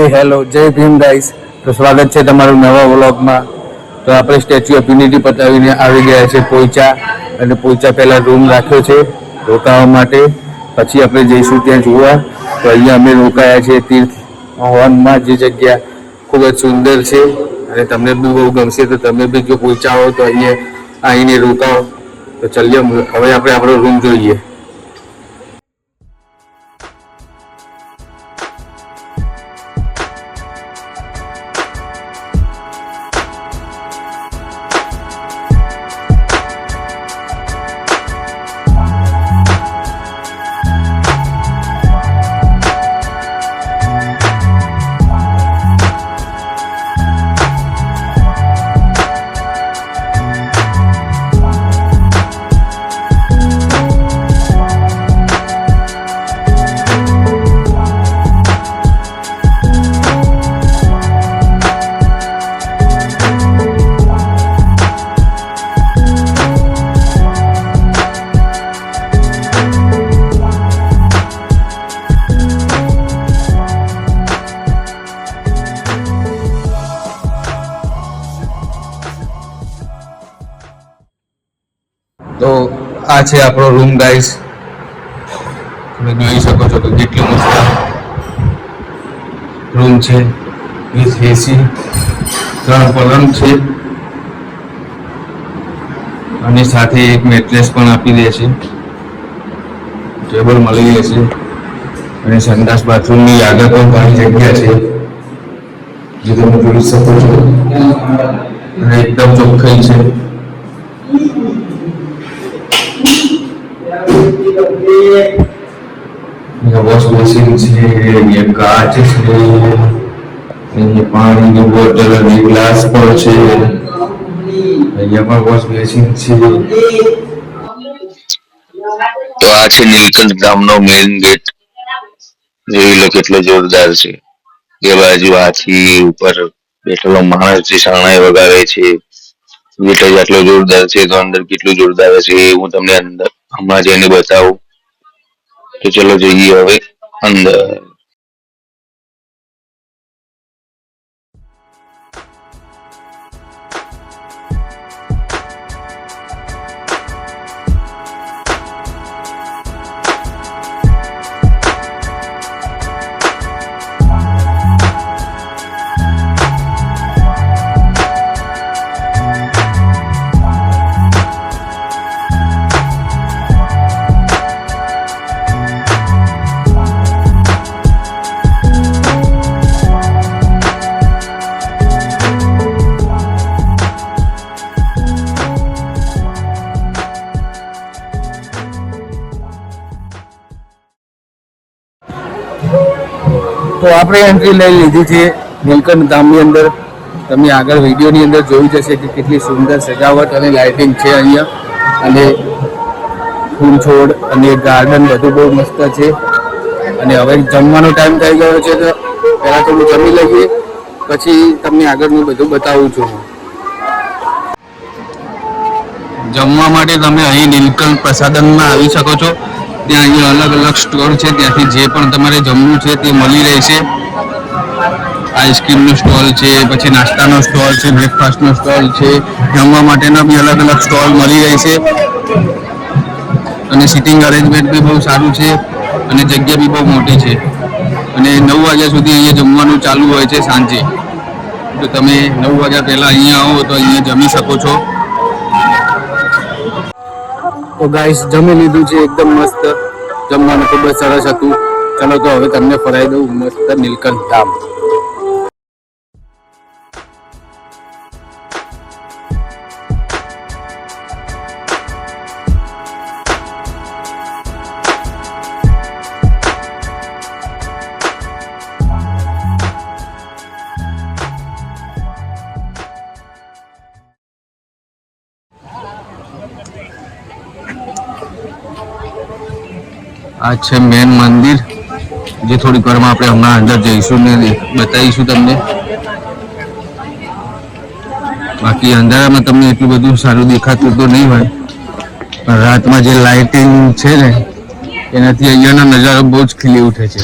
Hello જય Bhim guys. તો સ્વાગત છે તમારું નવા વ્લોગમાં. તો આપણે સ્ટેચ્યુ ઓફ યુનિટી પતાવીને આવી ગયા છે પોઈચા, અને પોઈચા પહેલાં રૂમ રાખ્યો છે રોકાવા માટે. પછી આપણે જઈશું ત્યાં જોવા. તો અહીંયા અમે રોકાયા છીએ તીર્થ હવનમાં, જે જગ્યા ખૂબ જ સુંદર છે અને તમને બી બહુ ગમશે. તો તમે બી જો પોઈચા હો તો અહીંયા આવીને રોકાઓ. તો ચાલીએ હવે આપણે આપણો રૂમ જોઈએ. તો આ છે આપણો રૂમ ગાઈસ. તમે જોઈ શકો છો કે કેટલો મસ્ત રૂમ છે. વિથ એસી, 3 પલંગ છે અને સાથે એક મેટ્રેસ પણ આપી દે છે. ટેબલ મળી રહેશે અને સંડાસ બાથરૂમની આગળ પણ ઘણી જગ્યા છે, જે તમે જોઈ શકો છો. અને એકદમ ચોખ્ખાઈ છે. વોશ બેસિન છે, અહીંયા કાચ છે, અહીંયા પાણીની બોટલ અને ગ્લાસ પણ છે. અહીંયા પણ વોશ બેસિન છે. તો આ છે નીલકંઠ ધામનો મેઇન ગેટ. જોઈ લો કેટલો જોરદાર છે. એ બાજુ હાથી ઉપર બેઠેલો માણસ જે શરણાઈ વગાડે છે, ગેટ જ આટલો જોરદાર છે તો અંદર કેટલું જોરદાર છે એ હું તમને અંદર હમણાં જઈને બતાવું. તો ચલો જઈએ હવે અંદર. તો આપણે એન્ટ્રી લઈ લીધી છે નીલકંઠ ધામની અંદર. તમે આગળ વિડીયોની અંદર જોઈ જશે કે કેટલી સુંદર સજાવટ અને લાઇટિંગ છે અહીંયા. અને ફૂલ છોડ અને ગાર્ડન બધું બહુ મસ્ત છે. અને હવે જમવાનો ટાઈમ થઈ ગયો છે, તો પહેલાં થોડું જમી લઈએ, પછી તમને આગળનું બધું બતાવું છું. જમવા માટે તમે અહીં નીલકંઠ પ્રસાદનમાં આવી શકો છો. ત્યાં અહીંયા અલગ અલગ સ્ટોર છે, ત્યાંથી જે પણ તમારે જમવું છે તે મળી રહેશે. આઈસ્ક્રીમનો સ્ટોલ છે, પછી નાસ્તાનો સ્ટોલ છે, બ્રેકફાસ્ટનો સ્ટોલ છે, જમવા માટેના બી અલગ અલગ સ્ટોલ મળી રહેશે. અને સિટિંગ અરેન્જમેન્ટ બી બહુ સારું છે અને જગ્યા બી બહુ મોટી છે. અને 9 વાગ્યા સુધી અહીંયા જમવાનું ચાલુ હોય છે સાંજે. તો તમે 9 વાગ્યા પહેલાં અહીંયા આવો તો અહીંયા જમી શકો છો. તો ગાઈસ જમી લીધું છે, એકદમ મસ્ત જમવાનું ખૂબ જ સરસ હતું. ચલો તો હવે તમને ફરાઈ દઉં મસ્ત નીલકંઠ ધામ. આ છે મેન મંદિર, જે થોડીક વારમાં આપણે હમણાં અંદર જઈશું ને બતાવીશું તમને. બાકી અંધારામાં તમને એટલું બધું સારું દેખાતું તો નહીં હોય, પણ રાતમાં જે લાઇટિંગ છે ને એનાથી અહીંયાનો નજારો બહુ જ ખીલી ઉઠે છે.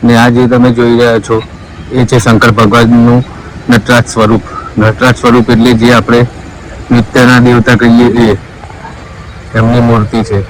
ને આ જે તમે જોઈ રહ્યા છો એ છે શંકર ભગવાનનું નટરાજ સ્વરૂપ. નટરાજ સ્વરૂપ એટલે જે આપણે નૃત્યના દેવતા કહીએ એ એમની મૂર્તિ છે.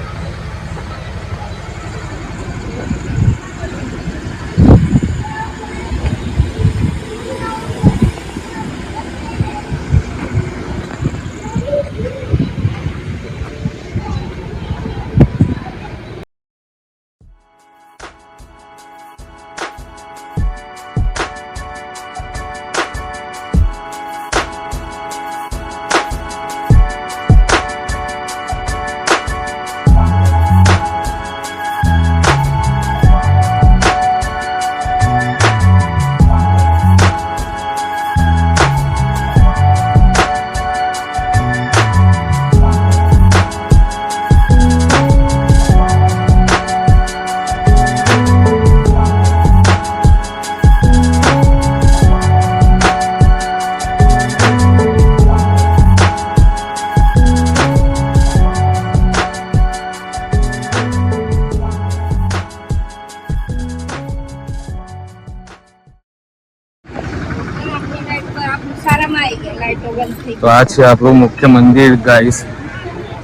તો આ છે આપણું મુખ્ય મંદિર ગાઈસ.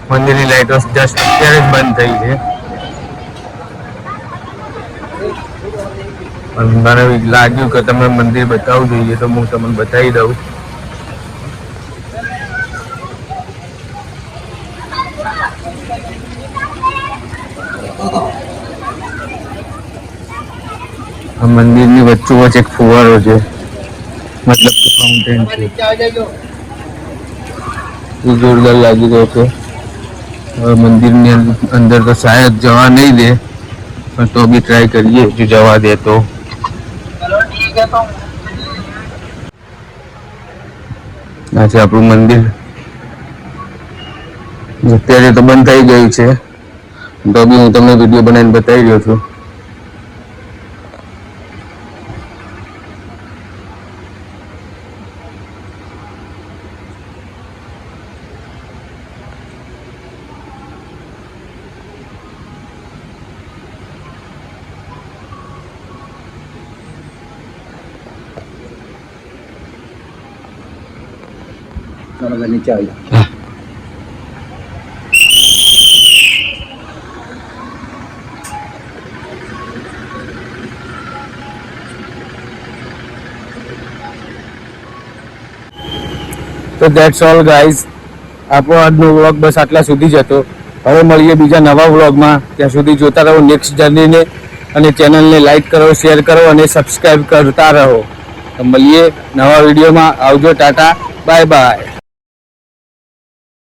મંદિરની લાઈટો જસ્ટ અત્યારે જ બંધ થઈ છે, પણ મને લાગ્યું કે તમે મંદિર બતાવવું જોઈએ તો હું તમને બતાવી દઉં. આ મંદિરની વચ્ચોવચ્ચ એક ફુવારો છે, મતલબ કે ફાઉન્ટેન છે. એ જોરદાર લાગી રહ્યો છે. હવે મંદિરની અંદર તો શાયદ જવા નહીં દે, પણ તો બી ટ્રાય કરીએ જો જવા દે તો. આ છે આપણું મંદિર. અત્યારે તો બંધ થઈ ગયું છે, તો બી હું તમને વિડીયો બનાવીને બતાવી રહ્યો છું. નીચે આવી જાઓ. તો ધેટ્સ ઓલ ગાઈઝ. આપણો આજનો વ્લોગ બસ આટલા સુધી જ હતો. હવે મળીએ બીજા નવા વ્લોગમાં. ત્યાં સુધી જોતા રહો નેક્સ્ટ જર્નીને, અને ચેનલને લાઈક કરો, શેર કરો અને સબસ્ક્રાઈબ કરતા રહો. તો મળીએ નવા વિડીયોમાં. આવજો, ટાટા, બાય બાય.